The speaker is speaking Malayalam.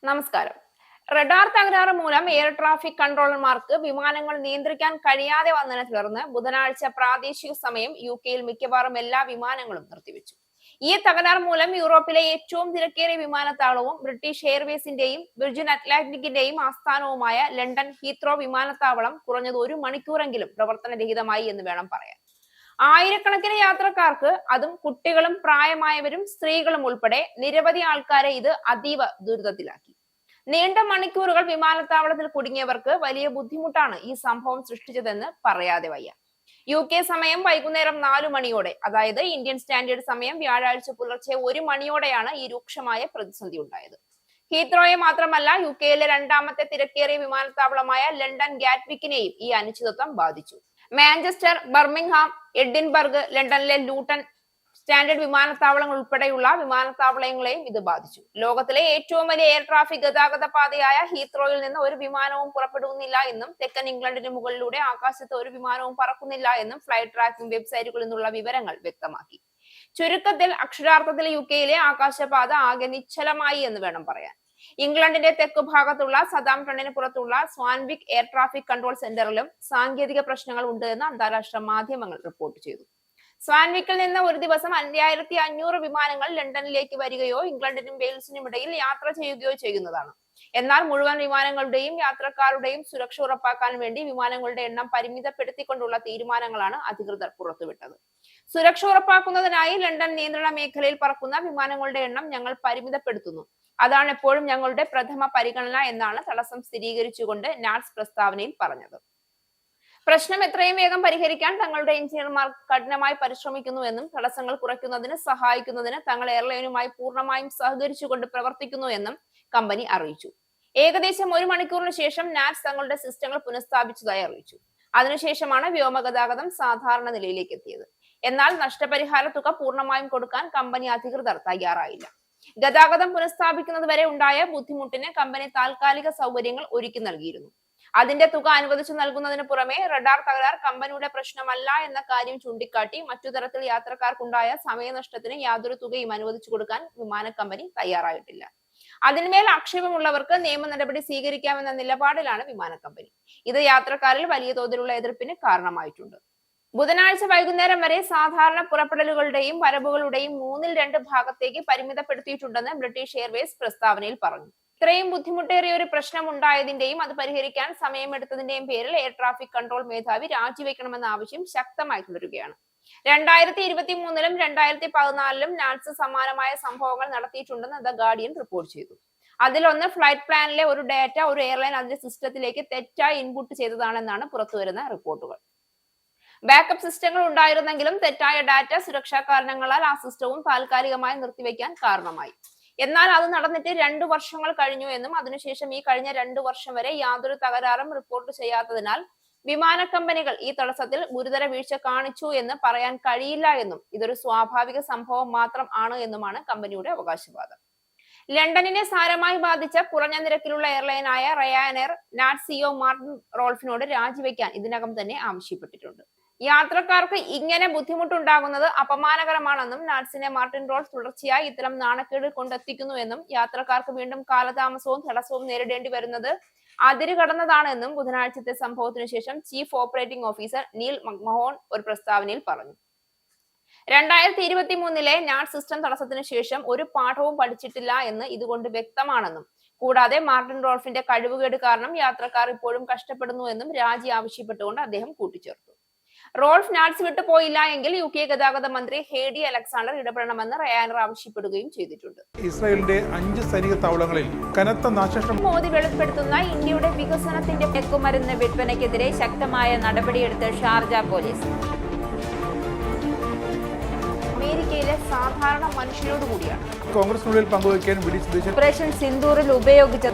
നമസ്കാരം. റഡാർ തകരാറ് മൂലം എയർ ട്രാഫിക് കൺട്രോളർമാർക്ക് വിമാനങ്ങൾ നിയന്ത്രിക്കാൻ കഴിയാതെ വന്നതിനെ തുടർന്ന് ബുധനാഴ്ച പ്രാദേശിക സമയം യുകെയിൽ മിക്കവാറും എല്ലാ വിമാനങ്ങളും നിർത്തിവെച്ചു. ഈ തകരാർ മൂലം യൂറോപ്പിലെ ഏറ്റവും തിരക്കേറിയ വിമാനത്താവളവും ബ്രിട്ടീഷ് എയർവേസിന്റെയും വിർജിൻ അറ്റ്ലാന്റിക്കിന്റെയും ആസ്ഥാനവുമായ ലണ്ടൻ ഹീത്രോ വിമാനത്താവളം കുറഞ്ഞത് 1 മണിക്കൂറെങ്കിലും പ്രവർത്തനരഹിതമായി എന്ന് വേണം പറയാൻ. ആയിരക്കണക്കിന് യാത്രക്കാർക്ക്, അതും കുട്ടികളും പ്രായമായവരും സ്ത്രീകളും ഉൾപ്പെടെ നിരവധി ആൾക്കാരെ ഇത് അതീവ ദുരിതത്തിലാക്കി. നീണ്ട മണിക്കൂറുകൾ വിമാനത്താവളത്തിൽ കുടുങ്ങിയവർക്ക് വലിയ ബുദ്ധിമുട്ടാണ് ഈ സംഭവം സൃഷ്ടിച്ചതെന്ന് പറയാതെ വയ്യ. UK സമയം വൈകുന്നേരം 4 മണിയോടെ, അതായത് ഇന്ത്യൻ സ്റ്റാൻഡേർഡ് സമയം വ്യാഴാഴ്ച പുലർച്ചെ 1 മണിയോടെയാണ് ഈ രൂക്ഷമായ പ്രതിസന്ധി ഉണ്ടായത്. ഹീത്രോയെ മാത്രമല്ല, UKയിലെ രണ്ടാമത്തെ തിരക്കേറിയ വിമാനത്താവളമായ ലണ്ടൻ ഗാറ്റ്വിക്കിനെയും ഈ അനിശ്ചിതത്വം ബാധിച്ചു. മാഞ്ചസ്റ്റർ, ബർമിംഗ്ഹാം, എഡിൻബർഗ്, ലണ്ടനിലെ ലൂട്ടൺ സ്റ്റാൻഡേർഡ് വിമാനത്താവളങ്ങൾ ഉൾപ്പെടെയുള്ള വിമാനത്താവളങ്ങളെയും ഇത് ബാധിച്ചു. ലോകത്തിലെ ഏറ്റവും വലിയ എയർ ട്രാഫിക് ഗതാഗത പാതയായ ഹീത്രോയിൽ നിന്ന് ഒരു വിമാനവും പുറപ്പെടുന്നില്ല എന്നും തെക്കൻ ഇംഗ്ലണ്ടിന് മുകളിലൂടെ ആകാശത്ത് ഒരു വിമാനവും പറക്കുന്നില്ല എന്നും ഫ്ലൈറ്റ് ട്രാക്കിംഗ് വെബ്സൈറ്റുകളിൽ നിന്നുള്ള വിവരങ്ങൾ വ്യക്തമാക്കി. ചുരുക്കത്തിൽ, അക്ഷരാർത്ഥത്തിൽ യുകെയിലെ ആകാശപാത ആകെ നിശ്ചലമായി എന്ന് വേണം പറയാൻ. ഇംഗ്ലണ്ടിന്റെ തെക്കു ഭാഗത്തുള്ള സതാംപ്ടണിന് പുറത്തുള്ള സ്വാൻവിക് എയർ ട്രാഫിക് കൺട്രോൾ സെന്ററിലും സാങ്കേതിക പ്രശ്നങ്ങൾ ഉണ്ട് എന്ന് അന്താരാഷ്ട്ര മാധ്യമങ്ങൾ റിപ്പോർട്ട് ചെയ്തു. സ്വാൻവിക്കിൽ നിന്ന് ഒരു ദിവസം 5500 വിമാനങ്ങൾ ലണ്ടനിലേക്ക് വരികയോ ഇംഗ്ലണ്ടിനും വെയിൽസിനും ഇടയിൽ യാത്ര ചെയ്യുകയോ ചെയ്യുന്നതാണ്. എന്നാൽ മുഴുവൻ വിമാനങ്ങളുടെയും യാത്രക്കാരുടെയും സുരക്ഷ ഉറപ്പാക്കാൻ വേണ്ടി വിമാനങ്ങളുടെ എണ്ണം പരിമിതപ്പെടുത്തിക്കൊണ്ടുള്ള തീരുമാനങ്ങളാണ് അധികൃതർ പുറത്തുവിട്ടത്. സുരക്ഷ ഉറപ്പാക്കുന്നതിനായി ലണ്ടൻ നിയന്ത്രണ മേഖലയിൽ പറക്കുന്ന വിമാനങ്ങളുടെ എണ്ണം ഞങ്ങൾ പരിമിതപ്പെടുത്തുന്നു. അതാണ് എപ്പോഴും ഞങ്ങളുടെ പ്രഥമ പരിഗണന എന്നാണ് തടസ്സം സ്ഥിരീകരിച്ചുകൊണ്ട് നാറ്റ്സ് പ്രസ്താവനയിൽ പറഞ്ഞത്. പ്രശ്നം എത്രയും വേഗം പരിഹരിക്കാൻ തങ്ങളുടെ എഞ്ചിനീയർമാർ കഠിനമായി പരിശ്രമിക്കുന്നുവെന്നും തടസ്സങ്ങൾ കുറയ്ക്കുന്നതിന് സഹായിക്കുന്നതിന് തങ്ങൾ എയർലൈനുമായി പൂർണ്ണമായും സഹകരിച്ചുകൊണ്ട് പ്രവർത്തിക്കുന്നു എന്നും കമ്പനി അറിയിച്ചു. ഏകദേശം 1 മണിക്കൂറിന് ശേഷം നാറ്റ്സ് തങ്ങളുടെ സിസ്റ്റങ്ങൾ പുനഃസ്ഥാപിച്ചതായി അറിയിച്ചു. അതിനുശേഷമാണ് വ്യോമഗതാഗതം സാധാരണ നിലയിലേക്ക് എത്തിയത്. എന്നാൽ നഷ്ടപരിഹാര തുക പൂർണ്ണമായും കൊടുക്കാൻ കമ്പനി അധികൃതർ തയ്യാറായില്ല. ഗതാഗതം പുനഃസ്ഥാപിക്കുന്നത് വരെ ഉണ്ടായ ബുദ്ധിമുട്ടിന് കമ്പനി താൽക്കാലിക സൗകര്യങ്ങൾ ഒരുക്കി നൽകിയിരുന്നു. അതിന്റെ തുക അനുവദിച്ചു നൽകുന്നതിന് പുറമെ റഡാർ തകരാർ കമ്പനിയുടെ പ്രശ്നമല്ല എന്ന കാര്യം ചൂണ്ടിക്കാട്ടി മറ്റു തരത്തിൽ യാത്രക്കാർക്കുണ്ടായ സമയനഷ്ടത്തിന് യാതൊരു തുകയും അനുവദിച്ചു കൊടുക്കാൻ വിമാന കമ്പനി തയ്യാറായിട്ടില്ല. അതിന്മേൽ ആക്ഷേപമുള്ളവർക്ക് നിയമ നടപടി സ്വീകരിക്കാമെന്ന നിലപാടിലാണ് വിമാന കമ്പനി. ഇത് യാത്രക്കാരിൽ വലിയ തോതിലുള്ള എതിർപ്പിന് കാരണമായിട്ടുണ്ട്. ബുധനാഴ്ച വൈകുന്നേരം വരെ സാധാരണ പുറപ്പെടലുകളുടെയും വരവുകളുടെയും 2/3 ഭാഗത്തേക്ക് പരിമിതപ്പെടുത്തിയിട്ടുണ്ടെന്ന് ബ്രിട്ടീഷ് എയർവേസ് പ്രസ്താവനയിൽ പറഞ്ഞു. ഇത്രയും ബുദ്ധിമുട്ടേറിയ ഒരു പ്രശ്നം ഉണ്ടായതിന്റെയും അത് പരിഹരിക്കാൻ സമയമെടുത്തതിന്റെയും പേരിൽ എയർ ട്രാഫിക് കൺട്രോൾ മേധാവി രാജിവെക്കണമെന്ന ആവശ്യം ശക്തമായി തുടരുകയാണ്. 2023-ലും 2014-ലും നാറ്റ്സ് സമാനമായ സംഭവങ്ങൾ നടത്തിയിട്ടുണ്ടെന്ന് ദ ഗാർഡിയൻ റിപ്പോർട്ട് ചെയ്തു. അതിലൊന്ന് ഫ്ലൈറ്റ് പ്ലാനിലെ ഒരു ഡാറ്റ ഒരു എയർലൈൻ അതിന്റെ സിസ്റ്റത്തിലേക്ക് തെറ്റായി ഇൻപുട്ട് ചെയ്തതാണെന്നാണ് പുറത്തുവരുന്ന റിപ്പോർട്ടുകൾ. ബാക്കപ്പ് സിസ്റ്റങ്ങൾ ഉണ്ടായിരുന്നെങ്കിലും തെറ്റായ ഡാറ്റ സുരക്ഷാ കാരണങ്ങളാൽ ആ സിസ്റ്റവും താൽക്കാലികമായി നിർത്തിവെക്കാൻ കാരണമായി. എന്നാൽ അത് നടന്നിട്ട് 2 വർഷങ്ങൾ കഴിഞ്ഞു എന്നും അതിനുശേഷം ഈ കഴിഞ്ഞ 2 വർഷം വരെ യാതൊരു തകരാറും റിപ്പോർട്ട് ചെയ്യാത്തതിനാൽ വിമാന കമ്പനികൾ ഈ തടസ്സത്തിൽ ഗുരുതര വീഴ്ച കാണിച്ചു എന്ന് പറയാൻ കഴിയില്ല എന്നും ഇതൊരു സ്വാഭാവിക സംഭവം മാത്രം ആണ് എന്നുമാണ് കമ്പനിയുടെ അവകാശവാദം. ലണ്ടനിനെ സാരമായി ബാധിച്ച കുറഞ്ഞ നിരക്കിലുള്ള എയർലൈനായ റയാനെയർ നാറ്റ്സ് സിഇഒ മാർട്ടിൻ റോൾഫിനോട് രാജിവെക്കാൻ ഇതിനകം തന്നെ ആവശ്യപ്പെട്ടിട്ടുണ്ട്. യാത്രക്കാർക്ക് ഇങ്ങനെ ബുദ്ധിമുട്ടുണ്ടാകുന്നത് അപമാനകരമാണെന്നും നാറ്റ്സിനെ മാർട്ടിൻ റോൾഫ് തുടർച്ചയായി ഇത്തരം നാണക്കേട് കൊണ്ടെത്തിക്കുന്നുവെന്നും യാത്രക്കാർക്ക് വീണ്ടും കാലതാമസവും തടസ്സവും നേരിടേണ്ടി വരുന്നത് അതിര് കടന്നതാണെന്നും ബുധനാഴ്ചത്തെ സംഭവത്തിനു ശേഷം chief operating officer Neil McMahon ഒരു പ്രസ്താവനയിൽ പറഞ്ഞു. 2023-ലെ നാറ്റ്സ് സിസ്റ്റം തടസ്സത്തിന് ശേഷം ഒരു പാഠവും പഠിച്ചിട്ടില്ല എന്ന് ഇതുകൊണ്ട് വ്യക്തമാണെന്നും കൂടാതെ മാർട്ടിൻ റോൾഫിന്റെ കഴിവുകേട് കാരണം യാത്രക്കാർ ഇപ്പോഴും കഷ്ടപ്പെടുന്നുവെന്നും രാജി ആവശ്യപ്പെട്ടുകൊണ്ട് അദ്ദേഹം കൂട്ടിച്ചേർത്തു. റോൾഫ് നാറ്റ്സ് വിട്ടു പോയില്ല എങ്കിൽ UK ഗതാഗത മന്ത്രി ഹേഡി അലക്സാണ്ടർ ഇടപെടണമെന്ന് റയാനർ ആവശ്യപ്പെടുകയും ചെയ്തിട്ടുണ്ട്. ഇസ്രായേലിന്റെ 5 സൈനിക താവളങ്ങളിൽ കനത്ത നാശനഷ്ടം മോദി വെളിപ്പെടുത്തുന്ന ഇന്ത്യയുടെ വികസനത്തിന്റെ മയക്കുമരുന്ന് വിൽപ്പനയ്ക്കെതിരെ ശക്തമായ നടപടിയെടുത്ത് ഷാർജ പോലീസ്. അമേരിക്കയിലെ സാധാരണ മനുഷ്യരോട് കൂടിയാണ് കോൺഗ്രസിനുള്ളിൽ പങ്കുവയ്ക്കാൻ ഓപ്പറേഷൻ സിന്ദൂറിൽ ഉപയോഗിച്ച